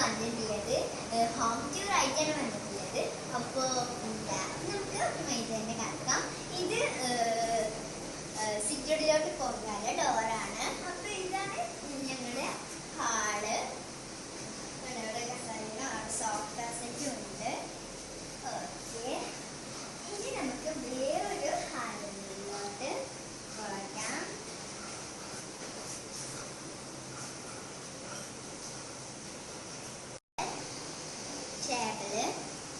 വന്നിട്ടുള്ളത് home tour ആയിട്ടാണ് വന്നിട്ടുള്ളത്. അപ്പോൾ നമുക്ക് മൈതാനെ കാണാം. ഇത് സിറ്റോഡിലോട്ട് പോകാനുള്ള ഡോറാണ്. അപ്പോൾ ഇതാണ് ഞങ്ങളുടെ ഹാള്. ഇവിടെ കസാരയും സോഫ സെറ്റും ഉണ്ട്. ഓക്കെ, ഇനി നമുക്ക് വേറൊരു ഹാളിലോട്ട് പോകാം.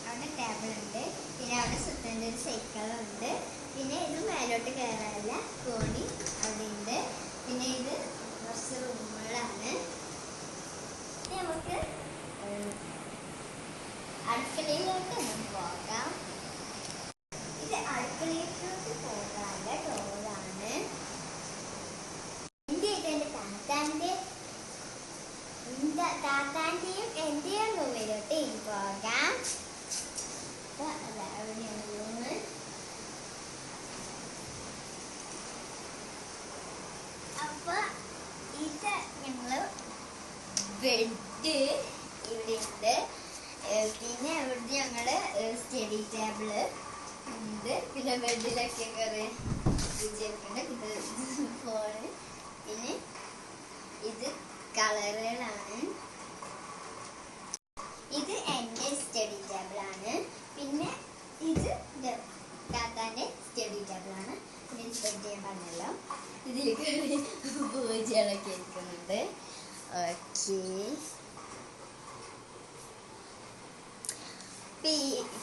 അവിടെ ടേബിൾ ഉണ്ട്. പിന്നെ അവിടെ സുത്തൻ്റെ ഒരു സൈക്കിളുണ്ട്. പിന്നെ ഇത് മേലോട്ട് കയറാനുള്ള കോണി അവിടെ ഉണ്ട്. പിന്നെ ഇത് കുറച്ച് റൂമുകളാണ്. നമുക്ക് അടുക്കളയിലോട്ട് പോകാം. ഇത് അടുക്കളയിലോട്ട് പോകാനുള്ള ഡോറാണ്. താത്താൻ്റെയും എൻ്റെയും റൂമിലോട്ട് പോകാം. അവിടെയാണ് റൂമ്. അപ്പൊ ഇത് ഞങ്ങള് ബെഡ് ഇവിടെ ഉണ്ട്. പിന്നെ ഇവിടെ ഞങ്ങള് സ്റ്റഡി ടേബിള് ഉണ്ട്. പിന്നെ ബെഡിലൊക്കെ കുറെ പിന്നെ ഫോണ്. പിന്നെ ഇത് കളറുകളാണ്. ഇത് എൻ്റെ സ്റ്റഡി ടേബിളാണ്. പിന്നെ ഇത് താത്താൻ്റെ സ്റ്റഡി ടേബിളാണ്. പിന്നെ സ്പെൻഡ് ചെയ്യാൻ പറഞ്ഞല്ലോ. ഇതിൽ പൂജകളൊക്കെ ഇരിക്കുന്നുണ്ട്. ഓക്കെ,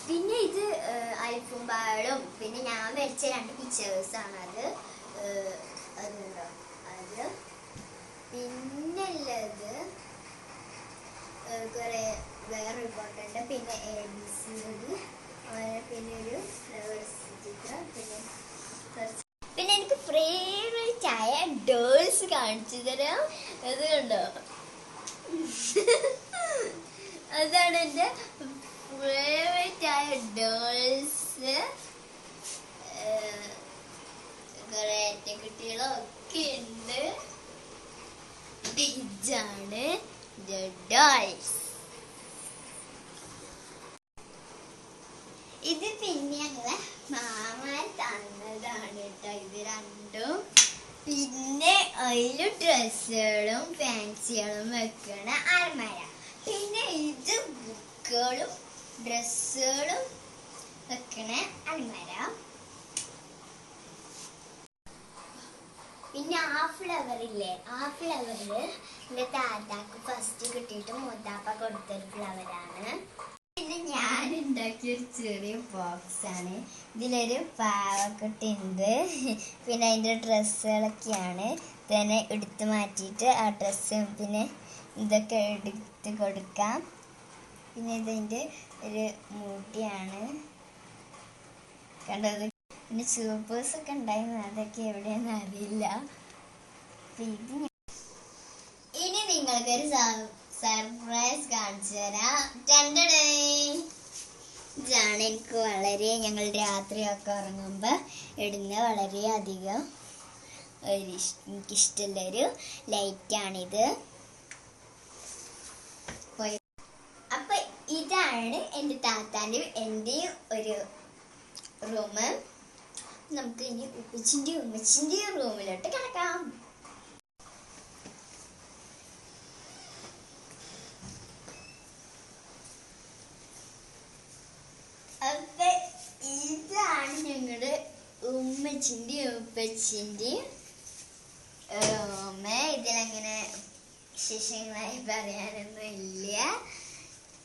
പിന്നെ ഇത് അൽഫുംബാളും പിന്നെ ഞാൻ വരച്ച 2 പിക്ചേഴ്സാണ്. അതുണ്ടോ അത്. പിന്നുള്ളത് കുറെ വേറെ റിപ്പോർട്ടുണ്ട്. പിന്നെ ABC പിന്നെ ഒരു ഫ്ലവേഴ്സ് ചിത്രം. പിന്നെ എനിക്ക് ഫേവറേറ്റ് ആയ ഡേൾസ് കാണിച്ചു തരാം. അത് കണ്ടോ, അതാണ് എൻ്റെ ഫേവറേറ്റ് ആയ ഡേൾസ്. കുറെ കുട്ടികളൊക്കെ ഉണ്ട്. ഇതാണ് ഡേൾസ്. ഇത് പിന്നെ ഞങ്ങളെ മാമാൻ തന്നതാണ് കേട്ടോ, ഇത് രണ്ടും. പിന്നെ അതിൽ ഡ്രസ്സുകളും ഫാൻസികളും വെക്കണ അലമാര. പിന്നെ ഇത് ബുക്കുകളും ഡ്രസ്സുകളും വെക്കണ അലമാര. പിന്നെ ആ ഫ്ലവറില്ലേ, ആ ഫ്ലവറ് എൻ്റെ താത്താക്ക് ഫസ്റ്റ് കിട്ടിയിട്ട് മൂത്താപ്പ കൊടുത്തൊരു ഫ്ലവറാണ്. ഇത് ഞാൻ ഉണ്ടാക്കിയൊരു ചെറിയ ബോക്സാണ്. ഇതിലൊരു പാവക്കുട്ടി ഉണ്ട്. പിന്നെ അതിൻ്റെ ഡ്രസ്സുകളൊക്കെയാണ്. തന്നെ എടുത്ത് മാറ്റിയിട്ട് ആ ഡ്രസ്സും പിന്നെ ഇതൊക്കെ എടുത്ത് കൊടുക്കാം. പിന്നെ ഇതിൻ്റെ ഒരു മുടിയാണ് കണ്ടത്. പിന്നെ സൂപ്പേഴ്സൊക്കെ ഉണ്ടായിരുന്നു, അതൊക്കെ എവിടെയാന്ന് അറിയില്ല. ഇനി നിങ്ങൾക്കൊരു സർപ്രൈസ് കാണിച്ചു തരാം. ഇതാണ് എനിക്ക് വളരെ, ഞങ്ങൾ രാത്രിയൊക്കെ ഉറങ്ങുമ്പോൾ ഇടുന്ന വളരെയധികം എനിക്കിഷ്ടമുള്ളൊരു ലൈറ്റാണിത്. അപ്പൊ ഇതാണ് എൻ്റെ താത്താൻ്റെയും എൻ്റെയും ഒരു റൂമ്. നമുക്ക് ഇനി ഉമ്മച്ചിൻ്റെയും റൂമിലോട്ട് കിടക്കാം. അപ്പൊ ഇതാണ് ഞങ്ങളുടെ ഉമ്മച്ചിൻ്റെയും ഉപ്പച്ചിൻ്റെയും റൂമ്. ഇതിലങ്ങനെ വിശേഷങ്ങളായി പറയാനൊന്നും ഇല്ല.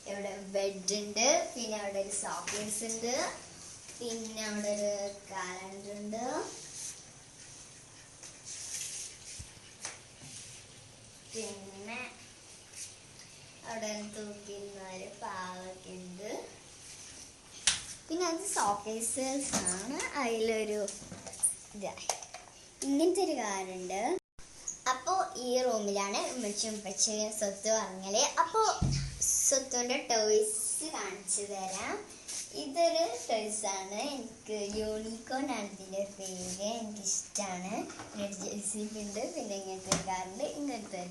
ഇവിടെ ബെഡുണ്ട്. പിന്നെ അവിടെ ഒരു സോക്കേസ് ഉണ്ട്. പിന്നെ അവിടെ ഒരു കാലണ്ടർ ഉണ്ട്. പിന്നെ അവിടെ തൂക്കിയിരുന്ന ഒരു പാവൊക്കെ ഉണ്ട്. പിന്നെ അത് സോക്കേസേഴ്സ് ആണ്. അതിലൊരു ഇങ്ങനത്തെ ഒരു കാറുണ്ട്. അപ്പോൾ ഈ റൂമിലാണ് ഉമ്മച്ചിയും സ്വത്ത് പറഞ്ഞാല്. അപ്പോൾ സ്വത്തുൻ്റെ ടോയ്സ് കാണിച്ചു തരാം. ഇതൊരു ടോയ്സാണ്. എനിക്ക് യൂണിക്കോൺ ആണ് ഇതിൻ്റെ പേര്. എനിക്കിഷ്ടമാണ്. ജെസിബി ഉണ്ട്. പിന്നെ ഇങ്ങനത്തെ കാറുണ്ട്. ഇങ്ങനത്തെ